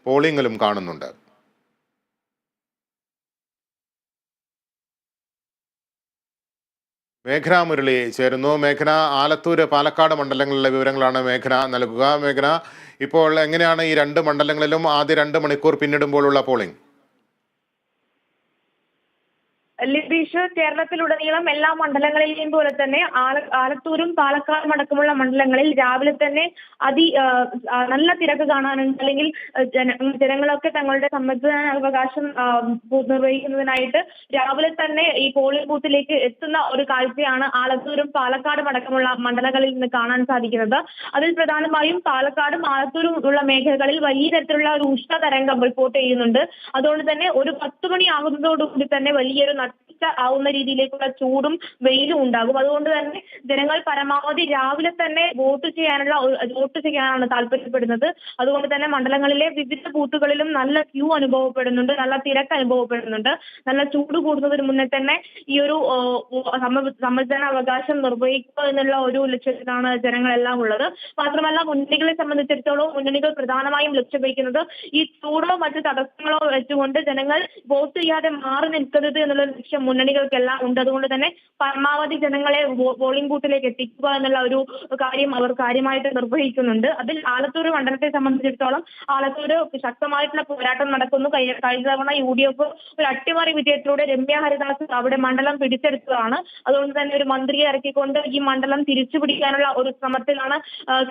പോളിംഗിലും കാണുന്നുണ്ട്. മേഘന മുരളി ചേരുന്നു. മേഘന, ആലത്തൂർ, പാലക്കാട് മണ്ഡലങ്ങളിലെ വിവരങ്ങളാണ് മേഘന നൽകുക. മേഘന, ഇപ്പോൾ എങ്ങനെയാണ് ഈ രണ്ട് മണ്ഡലങ്ങളിലും ആദ്യ 2 മണിക്കൂർ പിന്നിടുമ്പോഴുള്ള പോളിംഗ്? ലിബീഷ്, കേരളത്തിലുടനീളം എല്ലാ മണ്ഡലങ്ങളിലെയും പോലെ തന്നെ ആലത്തൂരും പാലക്കാടും അടക്കമുള്ള മണ്ഡലങ്ങളിൽ രാവിലെ തന്നെ നല്ല തിരക്ക് കാണാനുണ്ട്. അല്ലെങ്കിൽ ജനങ്ങളൊക്കെ തങ്ങളുടെ സമ്മതിദാനാവകാശം നിർവഹിക്കുന്നതിനായിട്ട് രാവിലെ തന്നെ ഈ പോളിംഗ് ബൂത്തിലേക്ക് എത്തുന്ന ഒരു കാഴ്ചയാണ് ആലത്തൂരും പാലക്കാടും അടക്കമുള്ള മണ്ഡലങ്ങളിൽ നിന്ന് കാണാൻ സാധിക്കുന്നത്. അതിൽ പ്രധാനമായും പാലക്കാടും ആലത്തൂരും ഉള്ള മേഖലകളിൽ വലിയ തരത്തിലുള്ള ഒരു ഉഷ്ണതരംഗം റിപ്പോർട്ട് ചെയ്യുന്നുണ്ട്. അതുകൊണ്ട് തന്നെ ഒരു 10 മണി ആകുന്നതോടുകൂടി തന്നെ വലിയൊരു ആവുന്ന രീതിയിലേക്കുള്ള ചൂടും വെയിലും ഉണ്ടാകും. അതുകൊണ്ട് തന്നെ ജനങ്ങൾ പരമാവധി രാവിലെ തന്നെ വോട്ട് ചെയ്യാനാണ് താല്പര്യപ്പെടുന്നത്. അതുകൊണ്ട് തന്നെ മണ്ഡലങ്ങളിലെ വിവിധ ബൂത്തുകളിലും നല്ല ക്യൂ അനുഭവപ്പെടുന്നുണ്ട്, നല്ല തിരക്ക് അനുഭവപ്പെടുന്നുണ്ട്. നല്ല ചൂട് കൂടുന്നതിന് മുന്നേ തന്നെ ഈ ഒരു സമ്മതിദാനാവകാശം നിർവഹിക്കുക എന്നുള്ള ഒരു ലക്ഷ്യത്തിലാണ് ജനങ്ങളെല്ലാം ഉള്ളത്. മാത്രമല്ല, മുന്നണികളെ സംബന്ധിച്ചിടത്തോളം മുന്നണികൾ പ്രധാനമായും ലക്ഷ്യം വയ്ക്കുന്നത് ഈ ചൂടോ മറ്റു തടസ്സങ്ങളോ വെച്ചുകൊണ്ട് ജനങ്ങൾ വോട്ട് ചെയ്യാതെ മാറി നിൽക്കരുത് എന്നുള്ള ലക്ഷ്യം മുന്നണികൾക്കെല്ലാം ഉണ്ട്. അതുകൊണ്ട് തന്നെ പരമാവധി ജനങ്ങളെ പോളിംഗ് ബൂത്തിലേക്ക് എത്തിക്കുക എന്നുള്ള ഒരു കാര്യം അവർ കാര്യമായിട്ട് നിർവഹിക്കുന്നുണ്ട്. അതിൽ ആലത്തൂർ മണ്ഡലത്തെ സംബന്ധിച്ചിടത്തോളം ആലത്തൂർ ശക്തമായിട്ടുള്ള പോരാട്ടം നടക്കുന്നു. കഴിഞ്ഞ തവണ UDF ഒരു അട്ടിമറി വിജയത്തിലൂടെ രമ്യ ഹരിദാസ് അവിടെ മണ്ഡലം പിടിച്ചെടുത്തതാണ്. അതുകൊണ്ട് തന്നെ ഒരു മന്ത്രിയെ ഇറക്കിക്കൊണ്ട് ഈ മണ്ഡലം തിരിച്ചു പിടിക്കാനുള്ള ഒരു ശ്രമത്തിലാണ്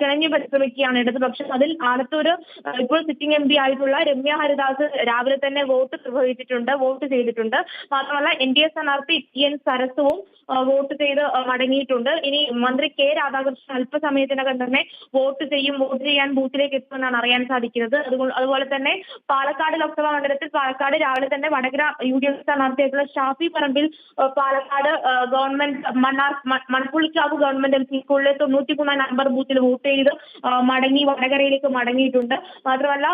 കിണഞ്ഞു പരിശ്രമിക്കുകയാണ് ഇടതുപക്ഷം. അതിൽ ആലത്തൂർ ഇപ്പോൾ സിറ്റിംഗ് MP ആയിട്ടുള്ള രമ്യ ഹരിദാസ് രാവിലെ തന്നെ വോട്ട് ചെയ്തിട്ടുണ്ട്. മാത്രമല്ല NDA സ്ഥാനാർത്ഥി TN സരസുവും വോട്ട് ചെയ്ത് മടങ്ങിയിട്ടുണ്ട്. ഇനി മന്ത്രി K രാധാകൃഷ്ണൻ അല്പസമയത്തിനകം തന്നെ വോട്ട് ചെയ്യാൻ ബൂത്തിലേക്ക് എത്തുമെന്നാണ് അറിയാൻ സാധിക്കുന്നത്. അതുപോലെ തന്നെ പാലക്കാട് ലോക്സഭാ മണ്ഡലത്തിൽ പാലക്കാട് രാവിലെ തന്നെ വടകര UDF സ്ഥാനാർത്ഥിയായിട്ടുള്ള Shafi Parambil Palakkad government Manappullikavu government LP സ്കൂളിലെ 93 നമ്പർ ബൂത്തിൽ വോട്ട് ചെയ്ത് വടകരയിലേക്ക് മടങ്ങിയിട്ടുണ്ട്. മാത്രമല്ല,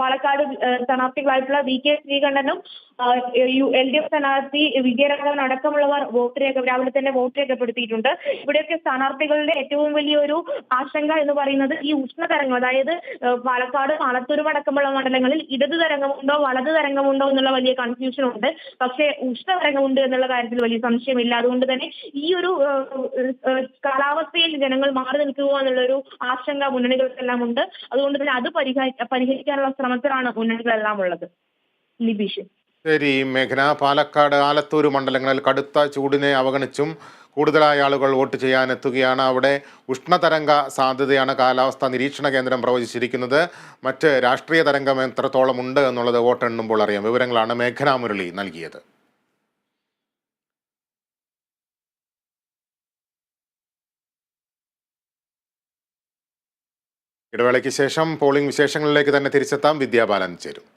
പാലക്കാട് സ്ഥാനാർത്ഥികളായിട്ടുള്ള VK ശ്രീകണ്ഠനും LDF സ്ഥാനാർത്ഥി വിജയരാഘവൻ അടക്കമുള്ളവർ രാവിലെ തന്നെ വോട്ട് രേഖപ്പെടുത്തിയിട്ടുണ്ട്. ഇവിടെയൊക്കെ സ്ഥാനാർത്ഥികളുടെ ഏറ്റവും വലിയൊരു ആശങ്ക എന്ന് പറയുന്നത് ഈ ഉഷ്ണതരംഗം, അതായത് പാലക്കാട് ആലത്തൂരും അടക്കമുള്ള മണ്ഡലങ്ങളിൽ ഇടത് തരംഗമുണ്ടോ വലത് തരംഗമുണ്ടോ എന്നുള്ള വലിയ കൺഫ്യൂഷൻ ഉണ്ട്. പക്ഷേ ഉഷ്ണതരംഗമുണ്ട് എന്നുള്ള കാര്യത്തിൽ വലിയ സംശയമില്ല. അതുകൊണ്ട് തന്നെ ഈ ഒരു കാലാവസ്ഥയിൽ ജനങ്ങൾ മാറി നിൽക്കുക എന്നുള്ളൊരു ആശങ്ക മുന്നണികൾക്കെല്ലാം ഉണ്ട്. അതുകൊണ്ട് തന്നെ അത് പരിഹരിക്കാനുള്ള ശ്രമത്തിലാണ് മുന്നണികളെല്ലാം ഉള്ളത്. ലിബീഷ്. ശരി മേഘന, പാലക്കാട്, ആലത്തൂർ മണ്ഡലങ്ങളിൽ കടുത്ത ചൂടിനെ അവഗണിച്ചും കൂടുതലായ ആളുകൾ വോട്ട് ചെയ്യാനെത്തുകയാണ്. അവിടെ ഉഷ്ണതരംഗ സാധ്യതയാണ് കാലാവസ്ഥാ നിരീക്ഷണ കേന്ദ്രം പ്രവചിച്ചിരിക്കുന്നത്. മറ്റ് രാഷ്ട്രീയ തരംഗം എത്രത്തോളം ഉണ്ട് എന്നുള്ളത് വോട്ടെണ്ണുമ്പോൾ അറിയാം. വിവരങ്ങളാണ് മേഘന മുരളി നൽകിയത്. ഇടവേളയ്ക്ക് ശേഷം പോളിംഗ് വിശേഷങ്ങളിലേക്ക് തന്നെ തിരിച്ചെത്താം. വിദ്യാബാലൻ ചേരും.